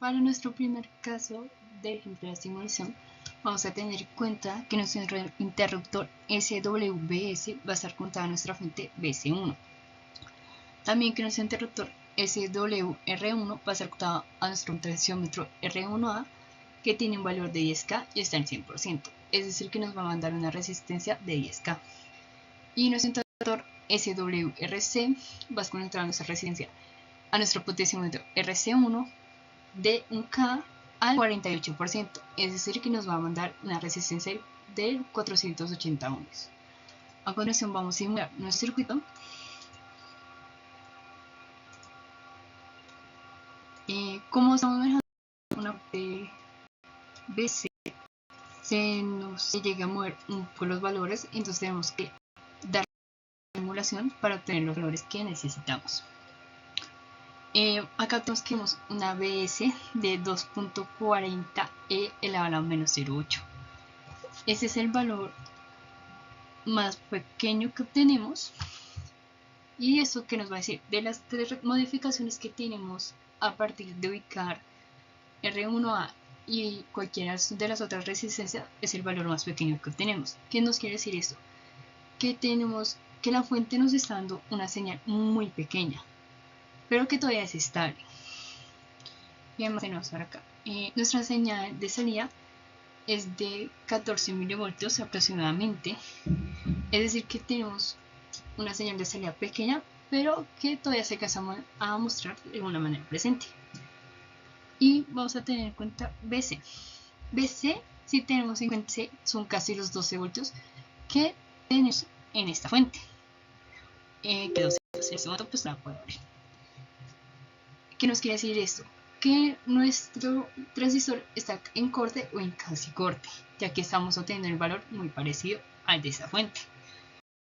Para nuestro primer caso de ejemplo de simulación, vamos a tener en cuenta que nuestro interruptor SWS va a estar conectado a nuestra fuente BC1. También que nuestro interruptor SWR1 va a estar conectado a nuestro potenciómetro R1A, que tiene un valor de 10K y está en 100%, es decir que nos va a mandar una resistencia de 10K. Y nuestro interruptor SWRC va a conectar a nuestra resistencia a nuestro potenciómetro RC1 de 1K al 48%, es decir que nos va a mandar una resistencia de 480 ohms. A continuación vamos a simular nuestro circuito. Como estamos manejando una BC, se nos llega a mover un poco los valores, entonces tenemos que dar la simulación para obtener los valores que necesitamos. Acá tenemos una BS de 2.40 E elevado a la menos 0.8. Ese es el valor más pequeño que obtenemos. Y eso que nos va a decir de las tres modificaciones que tenemos a partir de ubicar R1A y cualquiera de las otras resistencias, es el valor más pequeño que obtenemos. ¿Qué nos quiere decir eso? Que tenemos que la fuente nos está dando una señal muy pequeña, pero que todavía es estable. Y además tenemos por acá nuestra señal de salida es de 14 milivoltios aproximadamente, es decir que tenemos una señal de salida pequeña, pero que todavía se alcanza a mostrar de una manera presente. Y vamos a tener en cuenta BC. BC, si tenemos en cuenta, son casi los 12 voltios que tenemos en esta fuente. Que 12 voltios, pues la puedo abrir. ¿Qué nos quiere decir esto? Que nuestro transistor está en corte o en casi corte, ya que estamos obteniendo el valor muy parecido al de esa fuente.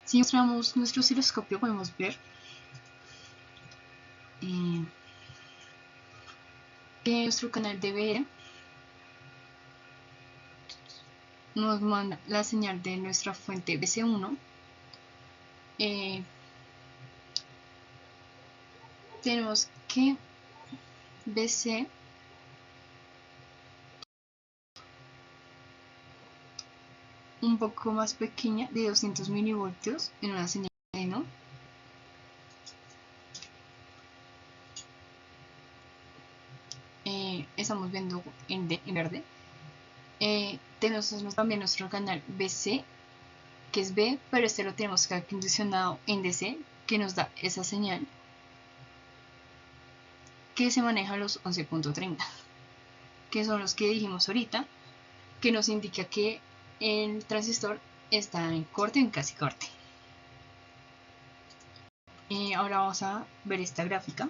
Si mostramos nuestro osciloscopio, podemos ver que nuestro canal de VR nos manda la señal de nuestra fuente BC1. Tenemos que BC un poco más pequeña, de 200 milivoltios, en una señal de no. Estamos viendo en verde. Tenemos también nuestro canal BC, que es B, pero este lo tenemos que acondicionado en DC, que nos da esa señal que se maneja a los 11.30, que son los que dijimos ahorita, que nos indica que el transistor está en corte o en casi corte. Ahora vamos a ver esta gráfica.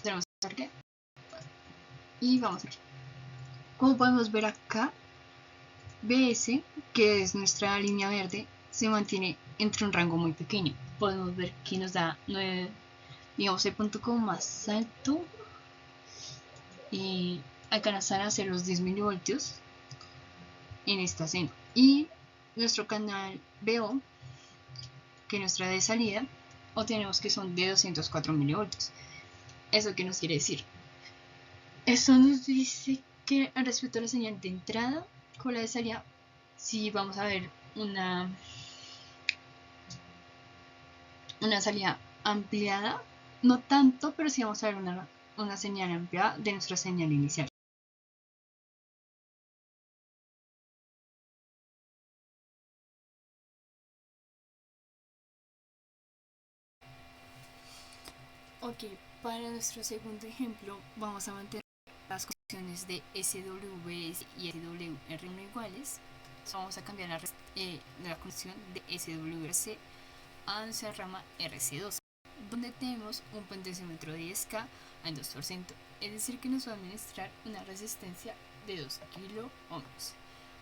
Tenemos target y vamos a ver. Como podemos ver acá, BS, que es nuestra línea verde, se mantiene entre un rango muy pequeño. Podemos ver que nos da 9, digamos, el punto como más alto, y alcanzan a ser los 10 milivoltios en esta seno. Y nuestro canal BO, que nuestra de salida, obtenemos que son de 204 milivoltios. ¿Eso qué nos quiere decir? Eso nos dice que al respecto a la señal de entrada con la de salida, si vamos a ver una salida ampliada, no tanto, pero sí vamos a ver una señal ampliada de nuestra señal inicial. Ok, para nuestro segundo ejemplo vamos a mantener las condiciones de SWS y SWR1 iguales. Vamos a cambiar la condición de SWRC a nuestra rama RC2, donde tenemos un potenciómetro de 10K al 2%, es decir que nos va a administrar una resistencia de 2 kilo ohms.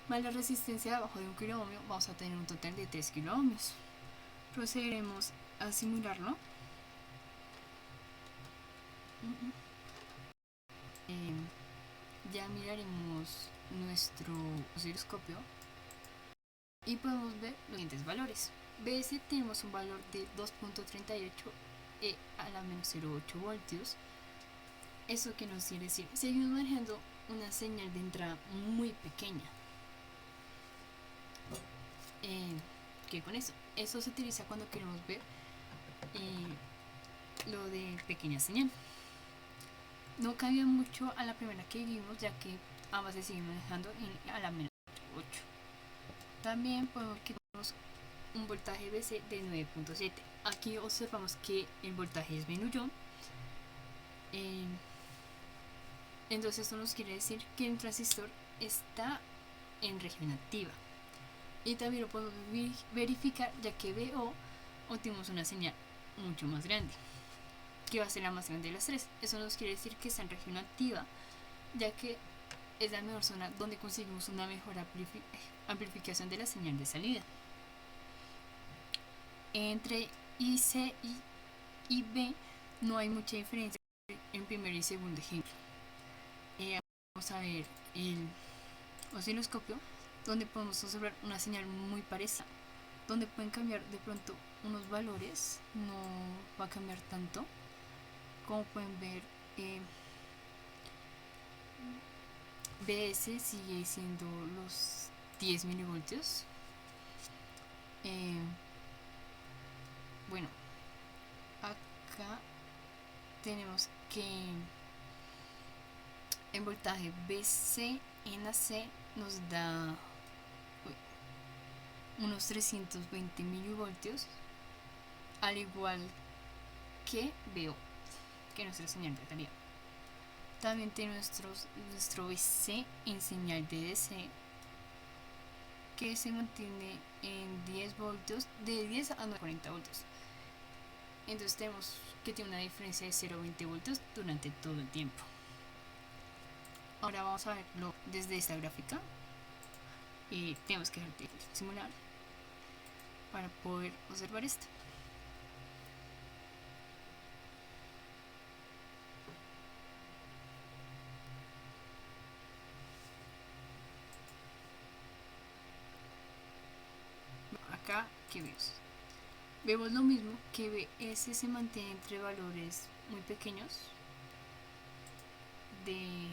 Más la resistencia abajo de 1 kilo ohmio, vamos a tener un total de 3 kilo ohmios. Procederemos a simularlo. Ya miraremos nuestro osciloscopio y podemos ver los siguientes valores. BS tenemos un valor de 2.38 E a la menos 0.8 voltios. ¿Eso qué nos quiere decir? Seguimos manejando una señal de entrada muy pequeña. ¿Qué con eso? Eso se utiliza cuando queremos ver lo de pequeña señal. No cambia mucho a la primera que vimos, ya que ambas se siguen manejando a la menos 8. También podemos quitarnos un voltaje BC de 9.7. Aquí observamos que el voltaje disminuyó. Entonces esto nos quiere decir que el transistor está en región activa. Y también lo podemos verificar, ya que BO obtuvimos una señal mucho más grande, que va a ser la más grande de las tres. Eso nos quiere decir que está en región activa, ya que es la mejor zona donde conseguimos una mejor amplificación de la señal de salida. Entre IC y B no hay mucha diferencia en primer y segundo ejemplo. Vamos a ver el osciloscopio, donde podemos observar una señal muy parecida, donde pueden cambiar de pronto unos valores, no va a cambiar tanto. Como pueden ver, BS sigue siendo los 10 milivoltios. Bueno, acá tenemos que el voltaje BC en AC nos da unos 320 milivoltios, al igual que BO, que nuestra señal de salida. También tenemos nuestro BC en señal de DC, que se mantiene en 10 voltios, de 10 a 40 voltios. Entonces tenemos que tiene una diferencia de 0.20 voltios durante todo el tiempo. Ahora vamos a verlo desde esta gráfica. Tenemos que simular para poder observar esto. Acá, ¿qué vemos? Vemos lo mismo, que BS se mantiene entre valores muy pequeños, de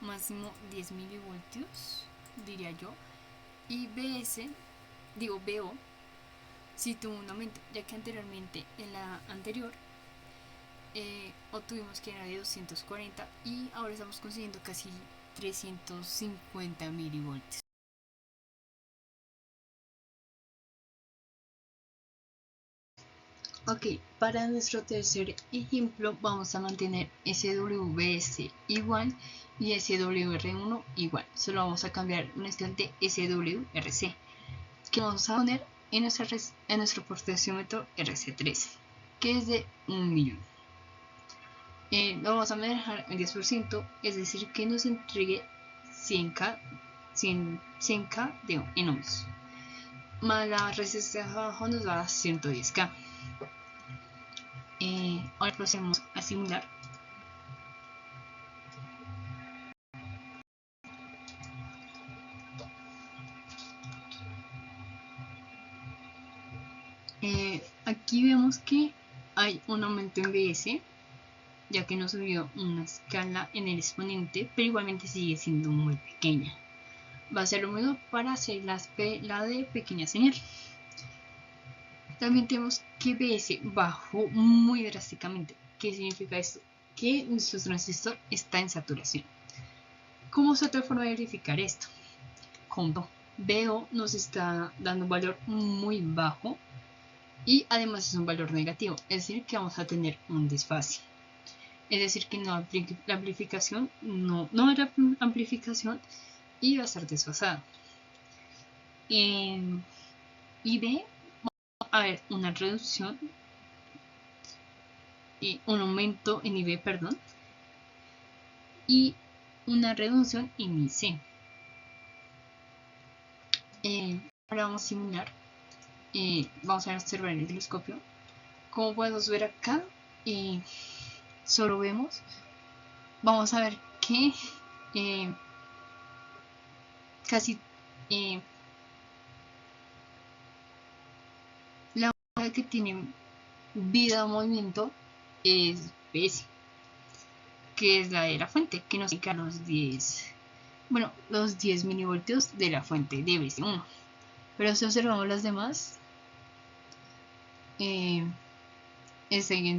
máximo 10 milivoltios, diría yo, y BO, sí tuvo un aumento, ya que anteriormente, en la anterior, obtuvimos que era de 240 y ahora estamos consiguiendo casi 350 milivoltios. Ok, para nuestro tercer ejemplo vamos a mantener SWS igual y SWR1 igual. Solo vamos a cambiar una instante SWRC, que vamos a poner en nuestro potenciómetro RC3, que es de 1 millón. Lo vamos a manejar en 10%, es decir, que nos entregue 100K en ohms. Más la resistencia de abajo nos va a 110K. Ahora procedemos a simular. Aquí vemos que hay un aumento en BS, ya que nos subió una escala en el exponente, pero igualmente sigue siendo muy pequeña. Va a ser lo mismo para hacer la de pequeña señal. También tenemos que BS bajó muy drásticamente. ¿Qué significa esto? Que nuestro transistor está en saturación. ¿Cómo es otra forma de verificar esto? Con BO nos está dando un valor muy bajo y además es un valor negativo, es decir, que vamos a tener un desfase. Es decir, que la amplificación no habrá amplificación y va a estar desfasada. En IB a ver una reducción y un aumento en IB, perdón, y una reducción en IC. Ahora vamos a simular. Vamos a observar el osciloscopio. Como podemos ver acá, solo vemos. Vamos a ver que casi la única que tiene vida o movimiento es BS, que es la de la fuente, que nos indica los 10 milivoltios de la fuente de BC1. Pero si observamos las demás, siguen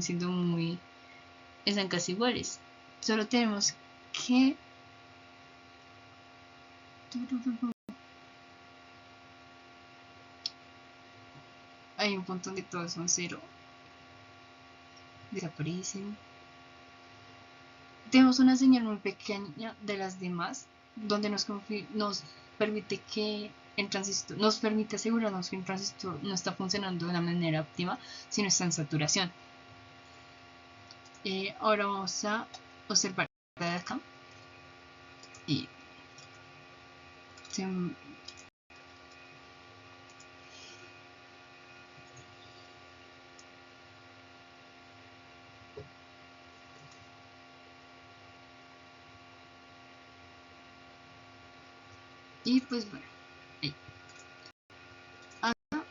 siendo están casi iguales. Solo tenemos que hay un punto donde todos son 0, desaparecen. Tenemos una señal muy pequeña de las demás, donde nos permite que el transistor, nos permite asegurarnos que el transistor no está funcionando de una manera óptima, sino está en saturación. Ahora vamos a observar de acá y pues bueno, ahí. Acá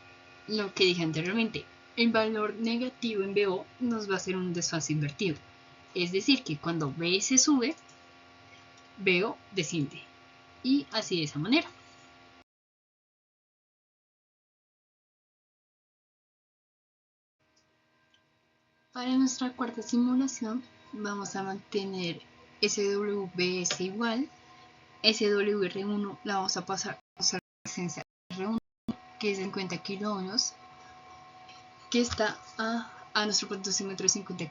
lo que dije anteriormente, el valor negativo en BO nos va a hacer un desfase invertido. Es decir, que cuando BS sube, BO desciende. Y así de esa manera. Para nuestra cuarta simulación vamos a mantener SWBS igual. SWR1 la vamos a pasar a la resistencia R1, que es 50 kiloohmios, que está a nuestro potenciómetro de 50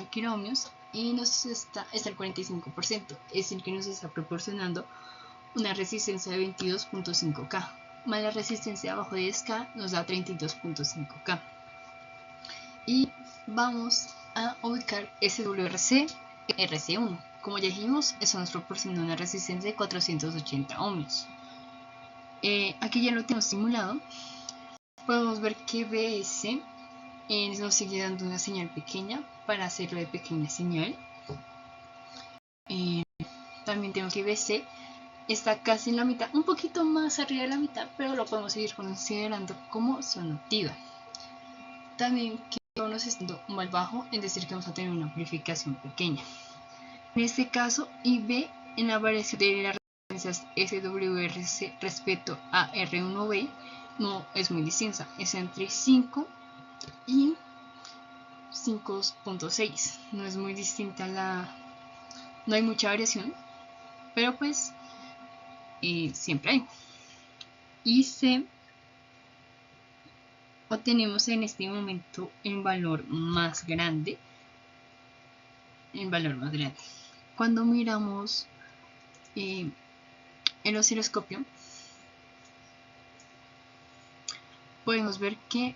kiloohmios y nos está al 45%, es decir que nos está proporcionando una resistencia de 22.5K, más la resistencia abajo de 10K nos da 32.5K. Y vamos a ubicar SWRC RC1. Como ya dijimos, eso nos proporciona una resistencia de 480 ohmios. Aquí ya lo tenemos simulado. Podemos ver que BS nos sigue dando una señal pequeña para hacerlo de pequeña señal. También tenemos que BC está casi en la mitad, un poquito más arriba de la mitad, pero lo podemos seguir considerando como zona activa. También que nos está dando mal bajo, es decir que vamos a tener una amplificación pequeña. En este caso, IB en la variación de las resistencias SWRC respecto a R1B no es muy distinta, es entre 5 y 5.6, no es muy distinta no hay mucha variación, pero pues siempre hay. Y C obtenemos en este momento el valor más grande. Cuando miramos el osciloscopio, podemos ver que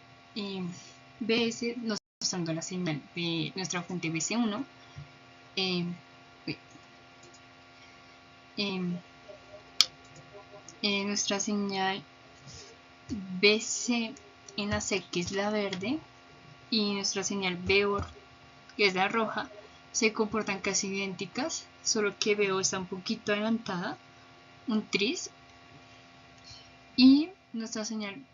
BS nos está mostrando la señal de nuestra fuente BC1. Nuestra señal BC en la C, que es la verde, y nuestra señal BO, que es la roja, se comportan casi idénticas, solo que BO está un poquito adelantada, un tris, y nuestra señal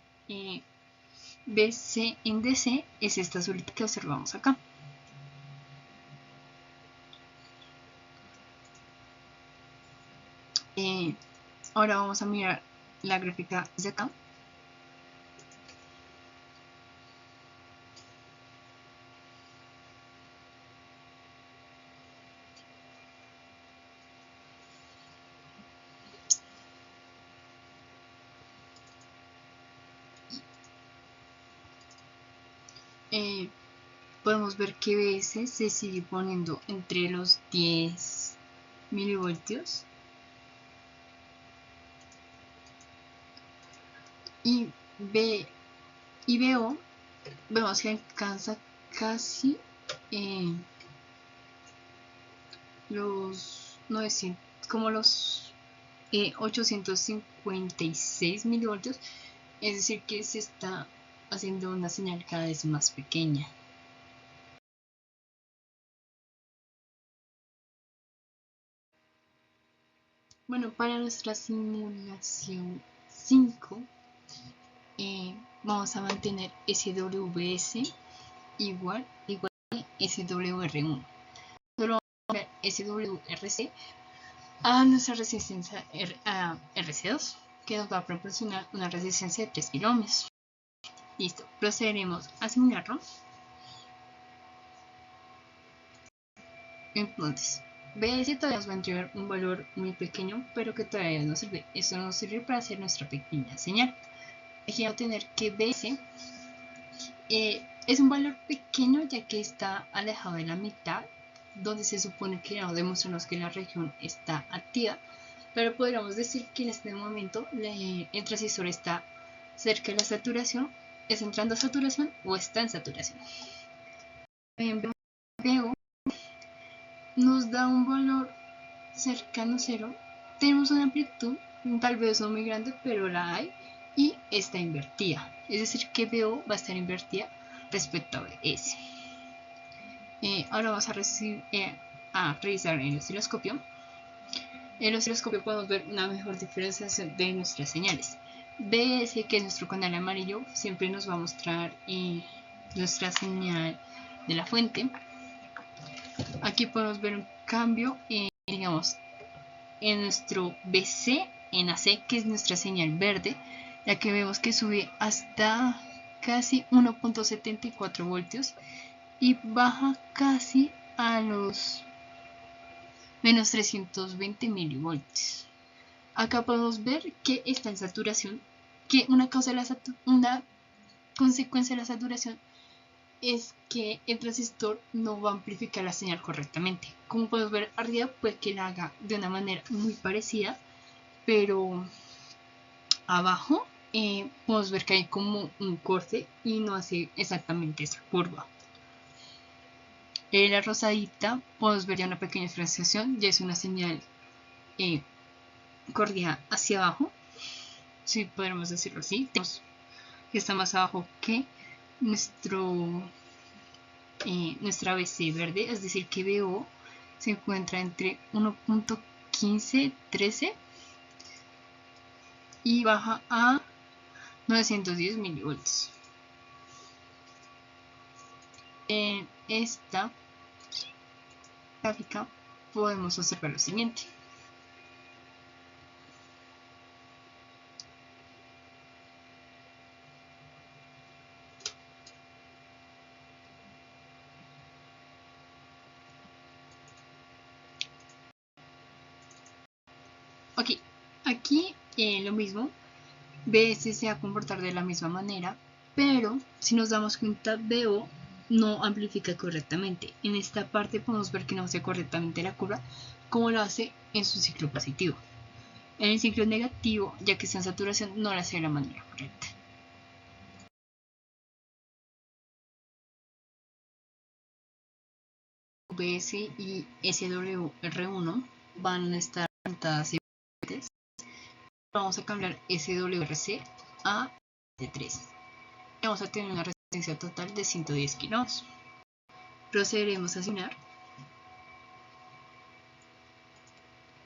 BC en DC es esta azulita que observamos acá. Ahora vamos a mirar la gráfica desde acá. Podemos ver que BS se sigue poniendo entre los 10 milivoltios y BO vemos que alcanza casi los 900, como los 856 milivoltios, es decir que se está haciendo una señal cada vez más pequeña. Bueno, para nuestra simulación 5 vamos a mantener SWS igual a SWR1. Solo vamos a cambiar SWRC a nuestra resistencia a RC2, que nos va a proporcionar una resistencia de 3 kilómetros. Listo, procederemos a simularlo. Entonces, BS todavía nos va a entregar un valor muy pequeño, pero que todavía no sirve. Esto nos sirve para hacer nuestra pequeña señal. Aquí vamos a tener que BS es un valor pequeño, ya que está alejado de la mitad, donde se supone que no demostramos que la región está activa, pero podríamos decir que en este momento el transistor está cerca de la saturación, es entrando a saturación o está en saturación. Veo nos da un valor cercano a cero. Tenemos una amplitud, tal vez no muy grande, pero la hay, y está invertida. Es decir, que BO va a estar invertida respecto a BS. Ahora vamos a revisar el osciloscopio. En el osciloscopio podemos ver una mejor diferenciación de nuestras señales. BS, que es nuestro canal amarillo, siempre nos va a mostrar nuestra señal de la fuente. Aquí podemos ver un cambio, digamos, en nuestro BC en AC, que es nuestra señal verde, ya que vemos que sube hasta casi 1.74 voltios y baja casi a los menos 320 milivoltios. Acá podemos ver que está en saturación, que una consecuencia de la saturación es que el transistor no va a amplificar la señal correctamente. Como podemos ver arriba, puede que la haga de una manera muy parecida, pero abajo podemos ver que hay como un corte y no hace exactamente esa curva. La rosadita podemos ver ya una pequeña diferenciación, ya es una señal corrida hacia abajo, si podemos decirlo así. Tenemos que está más abajo que nuestra BC verde, es decir que BO se encuentra entre 1.1513 y baja a 910 milivoltios. En esta gráfica podemos observar lo siguiente. Ok, aquí lo mismo, BS se va a comportar de la misma manera, pero si nos damos cuenta, BO no amplifica correctamente. En esta parte podemos ver que no hace correctamente la curva como lo hace en su ciclo positivo. En el ciclo negativo, ya que está en saturación, no lo hace de la manera correcta. BS y SWR1 van a estar conectadas iguales. Vamos a cambiar SWRC a T3. Vamos a tener una resistencia total de 110 kilos. Procederemos a asignar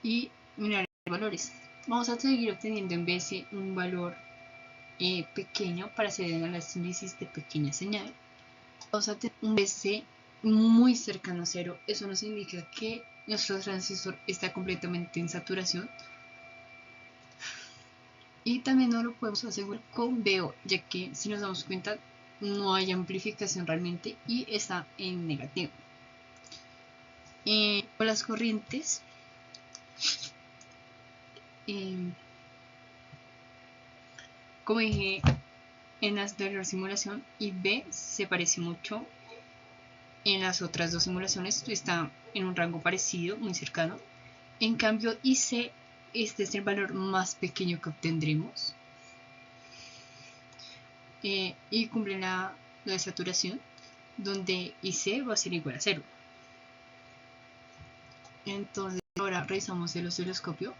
y mirar los valores. Vamos a seguir obteniendo en BS un valor pequeño para hacer el análisis de pequeña señal. Vamos a tener un BC muy cercano a cero. Eso nos indica que nuestro transistor está completamente en saturación. Y también no lo podemos asegurar con BO, ya que si nos damos cuenta no hay amplificación realmente y está en negativo. Con las corrientes, como dije en la anterior simulación, IB se parece mucho en las otras dos simulaciones, está en un rango parecido, muy cercano. En cambio IC, este es el valor más pequeño que obtendremos y cumple la de saturación, donde IC va a ser igual a 0. Entonces ahora revisamos el osciloscopio.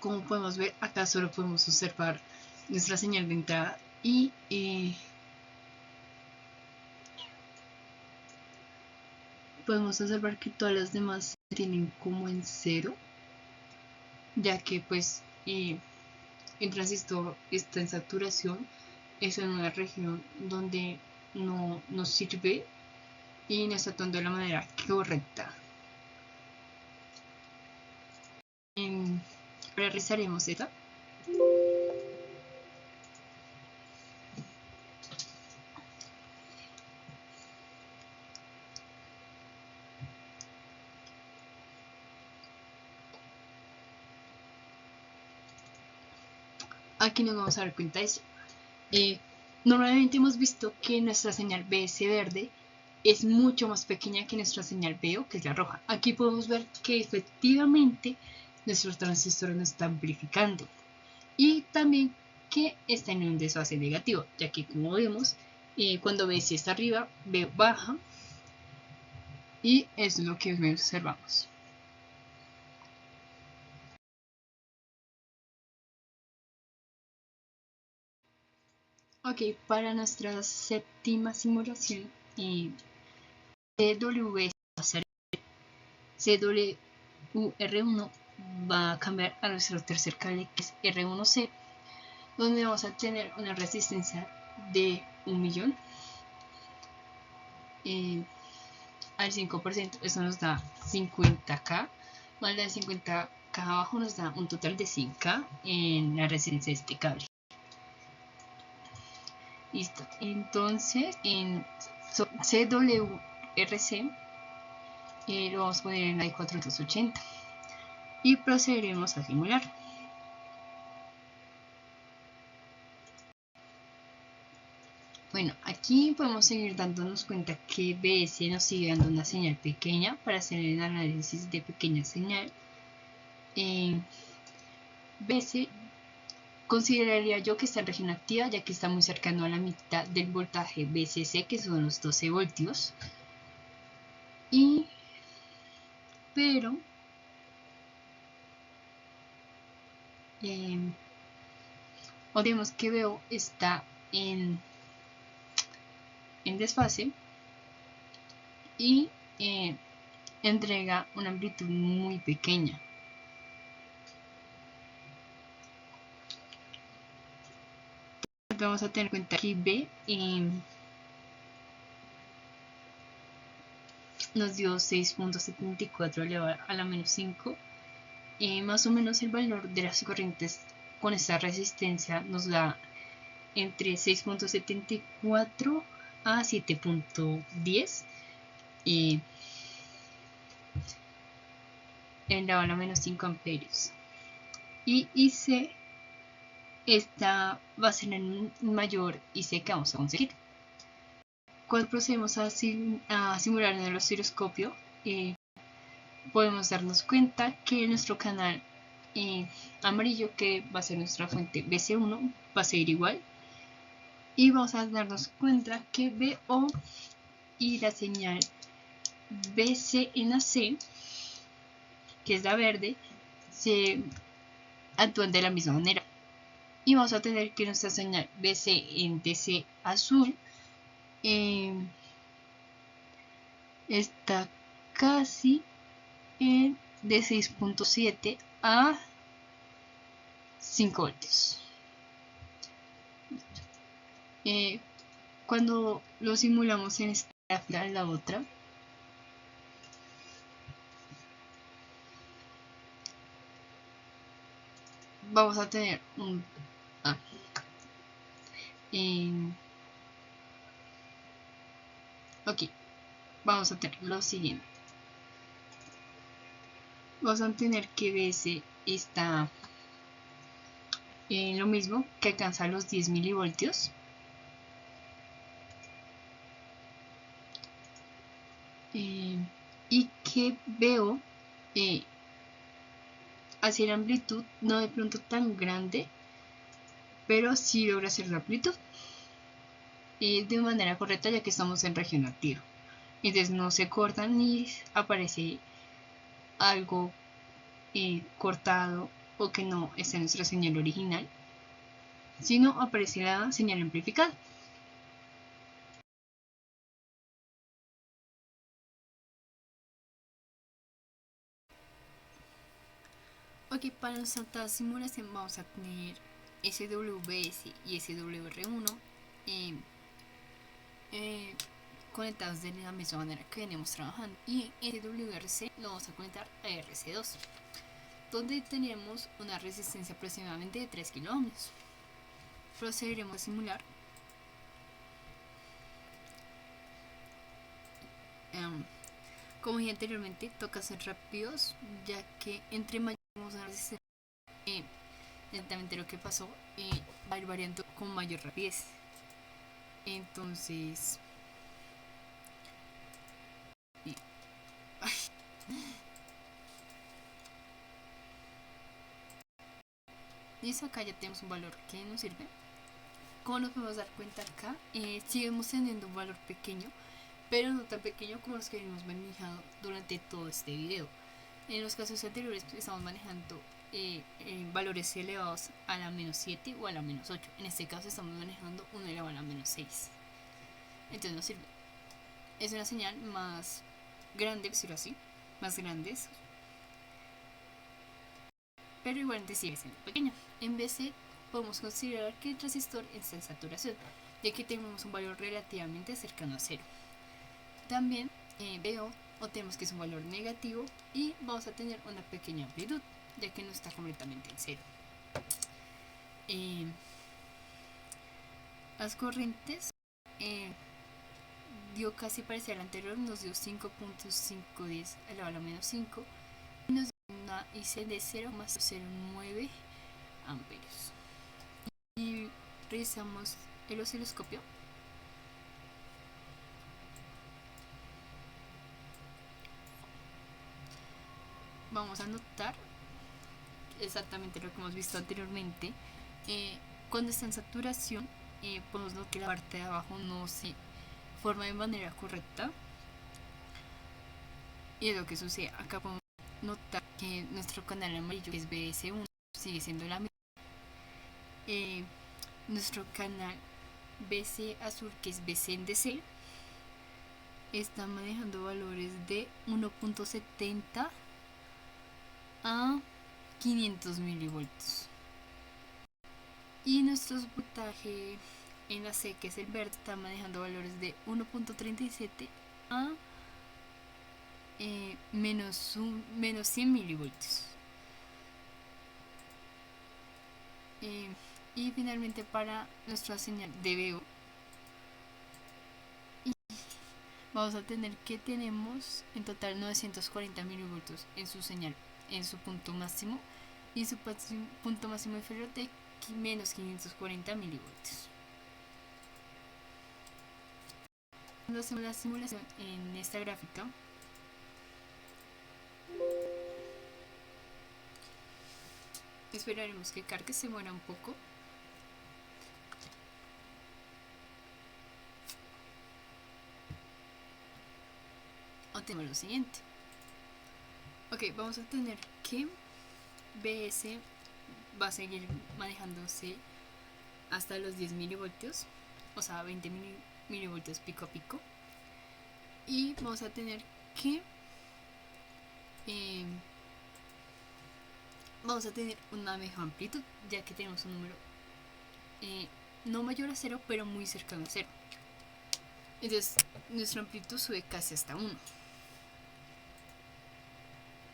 Como podemos ver, acá solo podemos observar nuestra señal de entrada y podemos observar que todas las demás se tienen como en 0, ya que pues el transistor está en saturación, es en una región donde no nos sirve y no está actuando de la manera correcta. Ahora realizaremos esta. Aquí nos vamos a dar cuenta de eso. Normalmente hemos visto que nuestra señal BS verde es mucho más pequeña que nuestra señal BO, que es la roja. Aquí podemos ver que efectivamente nuestro transistor no está amplificando y también que está en un desfase negativo, ya que como vemos, cuando BS está arriba, B baja, y eso es lo que observamos. Ok, para nuestra séptima simulación, CWR1 va a cambiar a nuestro tercer cable, que es R1C, donde vamos a tener una resistencia de 1.000.000 al 5%. Eso nos da 50K, más de 50K abajo nos da un total de 100K en la resistencia de este cable. Listo, entonces en CWRC lo vamos a poner en la I480 y procederemos a simular. Bueno, aquí podemos seguir dándonos cuenta que BS nos sigue dando una señal pequeña para hacer el análisis de pequeña señal. BS consideraría yo que está en región activa, ya que está muy cercano a la mitad del voltaje BCC, que son los 12 voltios. Pero vemos que BO está en desfase y entrega una amplitud muy pequeña. Vamos a tener en cuenta que B nos dio 6.74 elevado a la menos 5. Más o menos el valor de las corrientes con esta resistencia nos da entre 6.74 a 7.10 elevado a la menos 5 amperios. Y IC, esta va a ser el mayor IC que vamos a conseguir. Cuando procedemos a simular en el osciloscopio, podemos darnos cuenta que nuestro canal amarillo, que va a ser nuestra fuente BC1, va a seguir igual, y vamos a darnos cuenta que BO y la señal BCNC, que es la verde, se actúan de la misma manera, y vamos a tener que nuestra señal BCNC azul está casi de 6.7 a 5 voltios. Cuando lo simulamos en esta gráfica, en la otra, vamos a tener un ok, vamos a tener lo siguiente. Vamos a tener que BS está en lo mismo, que alcanza los 10 milivoltios. Y que veo hacia la amplitud, no de pronto tan grande, pero sí logra hacer la amplitud de manera correcta, ya que estamos en región activa. Entonces no se corta ni aparece algo cortado o que no está en nuestra señal original, sino aparece la señal amplificada. Ok, para nuestra simulación vamos a tener SWBS y SWR1 conectados de la misma manera que venimos trabajando, y SWRC lo vamos a conectar a RC2, donde tenemos una resistencia aproximadamente de 3 kilo ohmios. Procederemos a simular. Como dije anteriormente, toca ser rápidos, ya que entre mayor vamos a resistencia, lentamente lo que pasó va a ir variando con mayor rapidez. Entonces, listo, acá ya tenemos un valor que nos sirve. Como nos podemos dar cuenta acá, seguimos teniendo un valor pequeño, pero no tan pequeño como los que hemos manejado durante todo este video. En los casos anteriores estamos manejando valores elevados a la menos 7 o a la menos 8. En este caso estamos manejando 1 elevado a la menos 6. Entonces nos sirve. Es una señal más grande, decirlo así, más grandes, pero igualmente sigue siendo pequeña. En BC podemos considerar que el transistor está en saturación, ya que tenemos un valor relativamente cercano a cero. También veo o tenemos que es un valor negativo y vamos a tener una pequeña amplitud, ya que no está completamente en cero. Las corrientes dio casi parecida al anterior, nos dio 5.510 elevado a la menos 5 y nos dio una IC de 0,09 amperios. Y revisamos el osciloscopio. Vamos a notar exactamente lo que hemos visto anteriormente. Cuando está en saturación, podemos ver que la parte de abajo no se forma de manera correcta, y es lo que sucede. Acá podemos notar que nuestro canal amarillo, que es BS1, sigue siendo la misma. Nuestro canal BC azul, que es BCNDC, está manejando valores de 1.70 a 500 milivoltios. Y nuestro voltaje en la C, que es el verde, está manejando valores de 1.37 a menos 100 milivoltios. Y finalmente para nuestra señal de VO, vamos a tener que tenemos en total 940 milivoltios en su señal, en su punto máximo, y su punto máximo inferior de menos 540 milivoltios. Cuando hacemos la simulación en esta gráfica, esperaremos que cargue, se muera un poco. O tenemos lo siguiente. Ok, vamos a tener que BS va a seguir manejándose hasta los 10 milivoltios, o sea 20 milivoltios pico a pico, y vamos a tener que vamos a tener una mejor amplitud, ya que tenemos un número no mayor a 0, pero muy cercano a 0. Entonces nuestra amplitud sube casi hasta 1.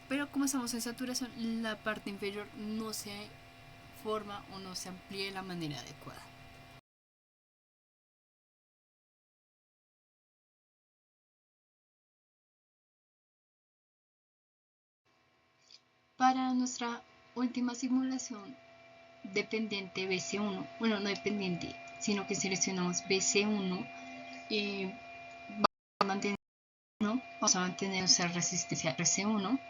Pero como estamos en saturación, la parte inferior no se forma o no se amplía de la manera adecuada. Para nuestra última simulación dependiente BC1, bueno, no dependiente, sino que seleccionamos BC1, vamos a mantener nuestra resistencia RC1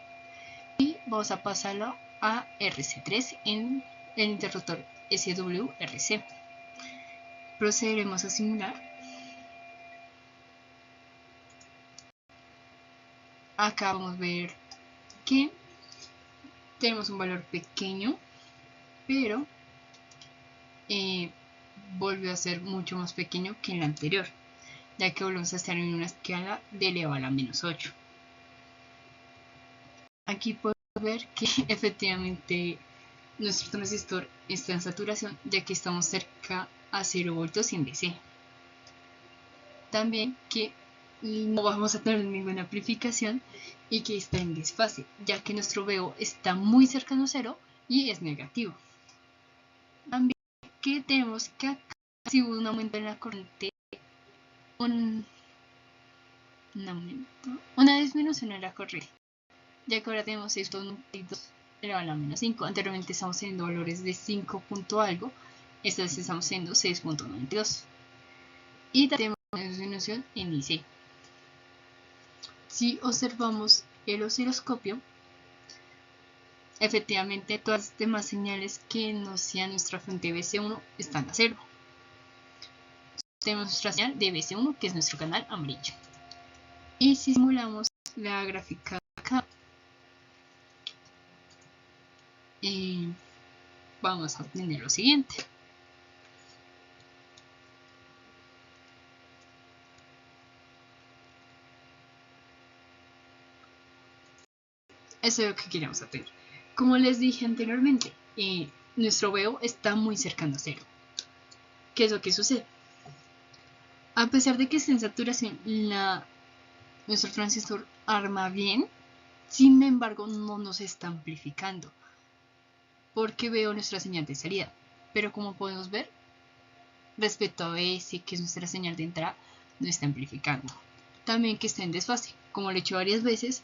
y vamos a pasarlo a RC3 en el interruptor SWRC. Procederemos a simular. Acá vamos a ver que tenemos un valor pequeño, pero volvió a ser mucho más pequeño que en la anterior, ya que volvemos a estar en una escala de elevado a la menos 8. Aquí podemos ver que efectivamente nuestro transistor está en saturación, ya que estamos cerca a 0 voltios sin DC. También que no vamos a tener ninguna amplificación y que está en desfase, ya que nuestro VO está muy cercano a 0 y es negativo. También que tenemos que acá, si hubo un aumento en la corriente, una disminución en la corriente, ya que ahora tenemos 6.92 elevado a la menos 5. Anteriormente estamos teniendo valores de 5 punto algo, esta vez estamos teniendo 6.92. Y también tenemos una disminución en IC. Si observamos el osciloscopio, efectivamente todas las demás señales que no sean nuestra fuente BC1 están a 0. Tenemos nuestra señal de BC1, que es nuestro canal amarillo. Y si simulamos la gráfica acá, vamos a obtener lo siguiente. Eso es lo que queremos hacer. Como les dije anteriormente, nuestro VO está muy cercano a 0. ¿Qué es lo que sucede? A pesar de que esté en saturación, nuestro transistor arma bien, sin embargo no nos está amplificando, porque veo nuestra señal de salida. Pero como podemos ver, respecto a BS, que es nuestra señal de entrada, no está amplificando. También que está en desfase, como lo he hecho varias veces,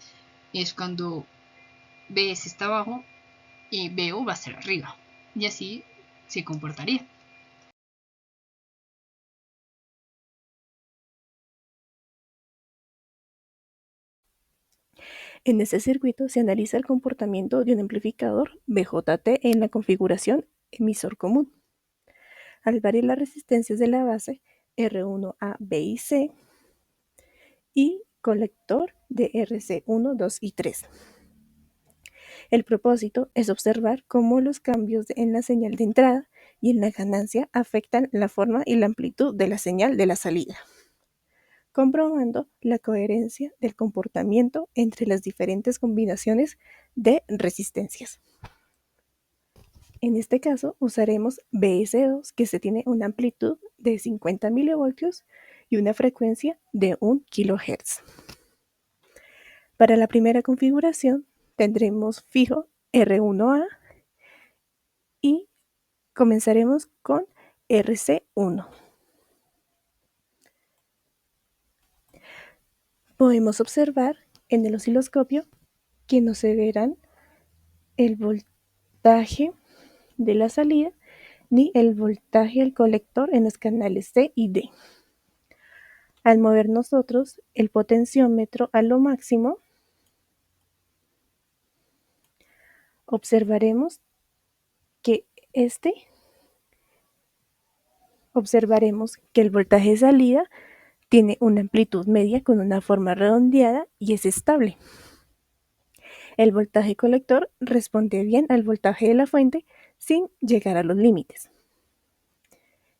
es cuando BS está abajo y VO va a estar arriba, y así se comportaría. En este circuito se analiza el comportamiento de un amplificador BJT en la configuración emisor común. Al variar las resistencias de la base R1A, B y C y colector de RC1, 2 y 3. El propósito es observar cómo los cambios en la señal de entrada y en la ganancia afectan la forma y la amplitud de la señal de la salida, comprobando la coherencia del comportamiento entre las diferentes combinaciones de resistencias. En este caso usaremos BS2, que se tiene una amplitud de 50 milivoltios y una frecuencia de 1 kHz. Para la primera configuración tendremos fijo R1A y comenzaremos con RC1. Podemos observar en el osciloscopio que no se verán el voltaje de la salida ni el voltaje del colector en los canales C y D. Al mover nosotros el potenciómetro a lo máximo, observaremos que el voltaje de salida tiene una amplitud media con una forma redondeada y es estable. El voltaje colector responde bien al voltaje de la fuente sin llegar a los límites.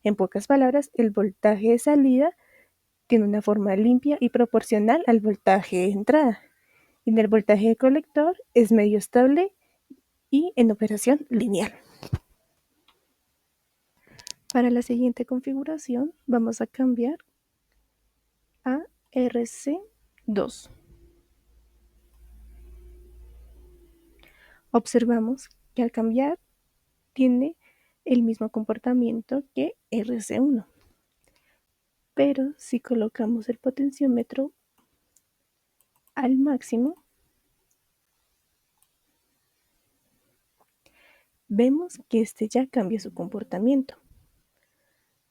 En pocas palabras, el voltaje de salida tiene una forma limpia y proporcional al voltaje de entrada. Y el voltaje de colector es medio estable y en operación lineal. Para la siguiente configuración vamos a cambiar a RC2. Observamos que al cambiar tiene el mismo comportamiento que RC1. Pero si colocamos el potenciómetro al máximo, vemos que este ya cambia su comportamiento.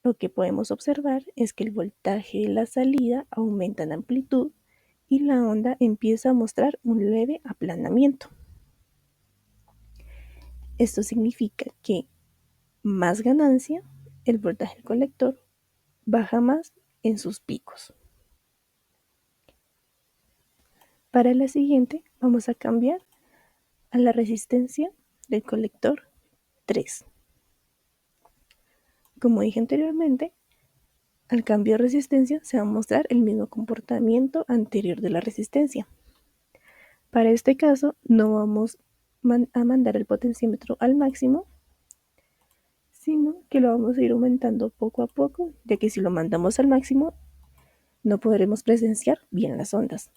Lo que podemos observar es que el voltaje de la salida aumenta en amplitud y la onda empieza a mostrar un leve aplanamiento. Esto significa que más ganancia, el voltaje del colector baja más en sus picos. Para la siguiente vamos a cambiar a la resistencia del colector 3. Como dije anteriormente, al cambio de resistencia se va a mostrar el mismo comportamiento anterior de la resistencia. Para este caso no vamos a mandar el potenciómetro al máximo, sino que lo vamos a ir aumentando poco a poco, ya que si lo mandamos al máximo no podremos presenciar bien las ondas.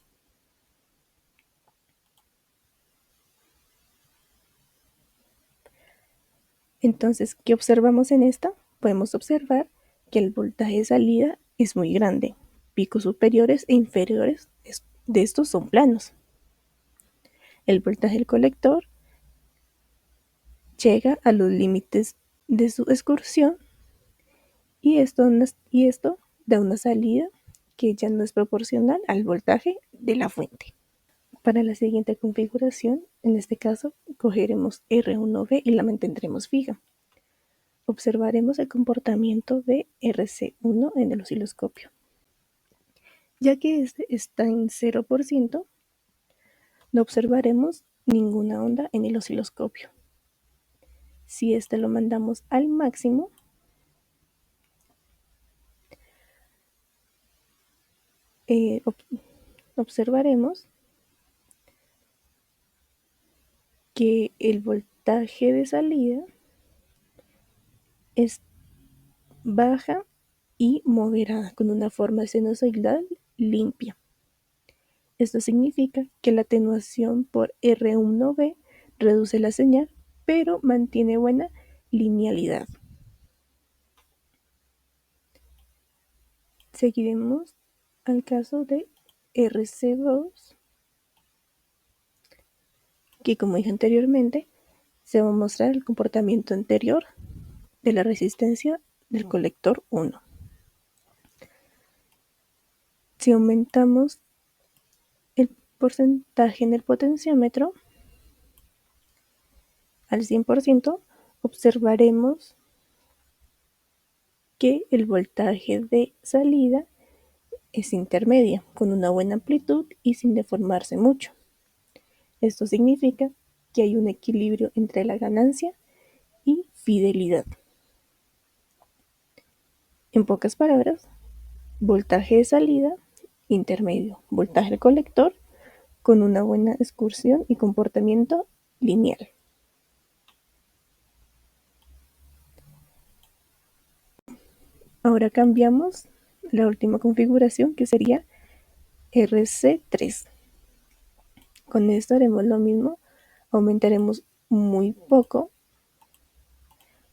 Entonces, ¿qué observamos en esta? Podemos observar que el voltaje de salida es muy grande. Picos superiores e inferiores de estos son planos. El voltaje del colector llega a los límites de su excursión y esto da una salida que ya no es proporcional al voltaje de la fuente. Para la siguiente configuración, en este caso, cogeremos R1B y la mantendremos fija. Observaremos el comportamiento de RC1 en el osciloscopio. Ya que este está en 0%, no observaremos ninguna onda en el osciloscopio. Si este lo mandamos al máximo, observaremos que el voltaje de salida es baja y moderada, con una forma sinusoidal limpia. Esto significa que la atenuación por R1B reduce la señal, pero mantiene buena linealidad. Seguiremos al caso de RC2, que como dije anteriormente, se va a mostrar el comportamiento anterior de la resistencia del colector 1. Si aumentamos el porcentaje en el potenciómetro al 100%, observaremos que el voltaje de salida es intermedia, con una buena amplitud y sin deformarse mucho. Esto significa que hay un equilibrio entre la ganancia y fidelidad. En pocas palabras, voltaje de salida intermedio, voltaje del colector con una buena excursión y comportamiento lineal. Ahora cambiamos la última configuración, que sería RC3. Con esto haremos lo mismo, aumentaremos muy poco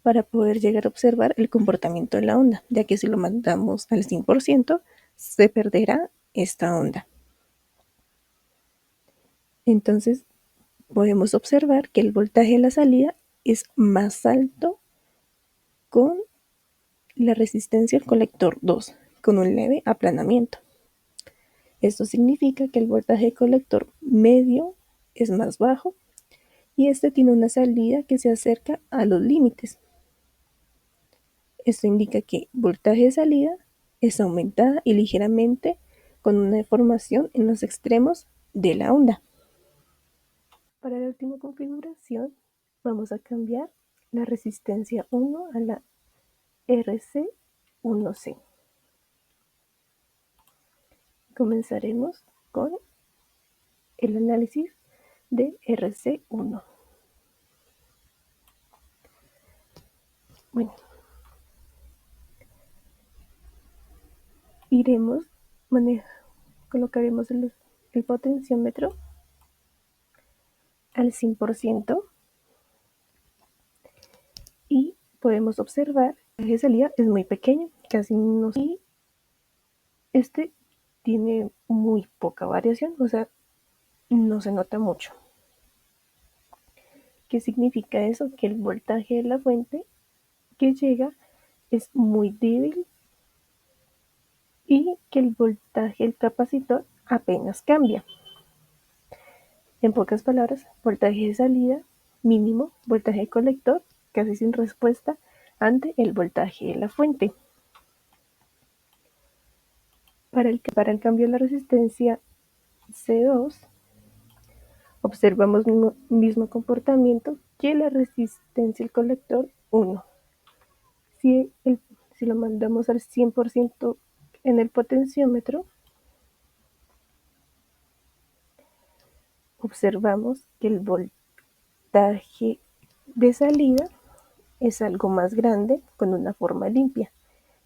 para poder llegar a observar el comportamiento de la onda, ya que si lo mandamos al 100% se perderá esta onda. Entonces podemos observar que el voltaje de la salida es más alto con la resistencia del colector 2, con un leve aplanamiento. Esto significa que el voltaje del colector medio es más bajo y este tiene una salida que se acerca a los límites. Esto indica que voltaje de salida es aumentada y ligeramente con una deformación en los extremos de la onda. Para la última configuración vamos a cambiar la resistencia 1 a la RC1C. Comenzaremos con el análisis de RC1. Bueno, colocaremos el potenciómetro al 100% y podemos observar que la salida es muy pequeño, casi no sé, y este tiene muy poca variación, o sea, no se nota mucho. ¿Qué significa eso? Que el voltaje de la fuente que llega es muy débil y que el voltaje del capacitor apenas cambia. En pocas palabras, voltaje de salida mínimo, voltaje de colector casi sin respuesta ante el voltaje de la fuente. Para el cambio de la resistencia C2, observamos el mismo comportamiento que la resistencia del colector 1. Si lo mandamos al 100% en el potenciómetro, observamos que el voltaje voltaje de salida es algo más grande con una forma limpia.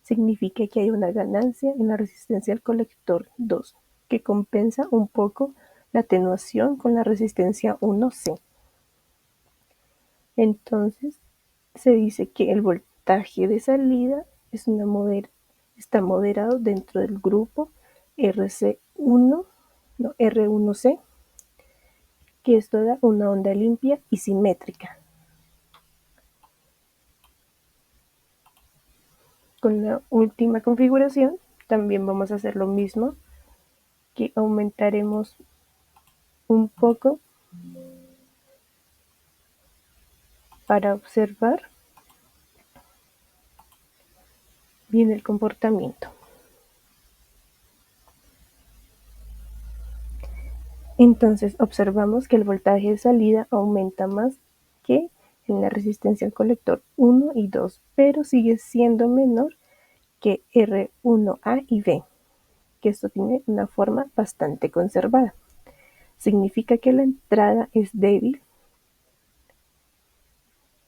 Significa que hay una ganancia en la resistencia al colector 2, que compensa un poco la atenuación con la resistencia 1C. Entonces, se dice que el voltaje de salida está moderado dentro del grupo R1C, que esto da una onda limpia y simétrica. Con la última configuración también vamos a hacer lo mismo, que aumentaremos un poco para observar bien el comportamiento. Entonces observamos que el voltaje de salida aumenta más que en la resistencia al colector 1 y 2, pero sigue siendo menor que R1A y B, que esto tiene una forma bastante conservada. Significa que la entrada es débil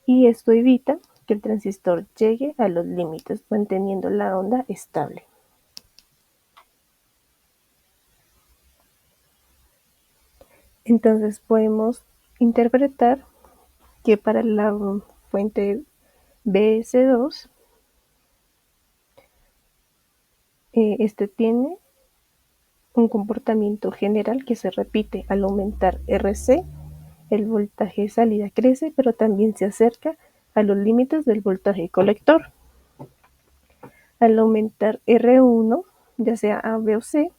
y esto evita que el transistor llegue a los límites, manteniendo la onda estable. Entonces podemos interpretar que para la fuente BS2, este tiene un comportamiento general que se repite. Al aumentar RC, el voltaje de salida crece, pero también se acerca a los límites del voltaje colector. Al aumentar R1, ya sea A, B o C,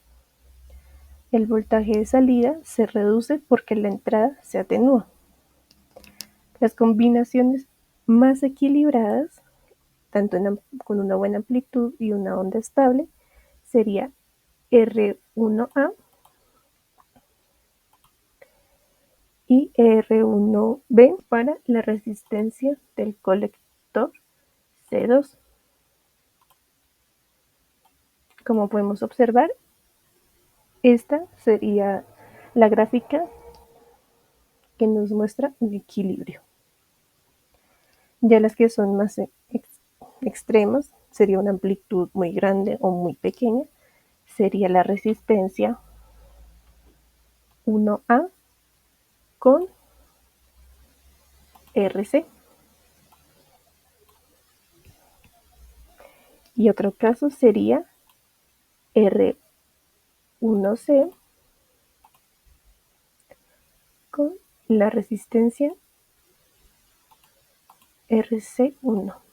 el voltaje de salida se reduce porque la entrada se atenúa. Las combinaciones más equilibradas, tanto con una buena amplitud y una onda estable, sería R1A y R1B para la resistencia del colector C2. Como podemos observar, esta sería la gráfica que nos muestra un equilibrio. Ya las que son más extremas, sería una amplitud muy grande o muy pequeña, sería la resistencia 1A con RC. Y otro caso sería R1C con la resistencia RC1.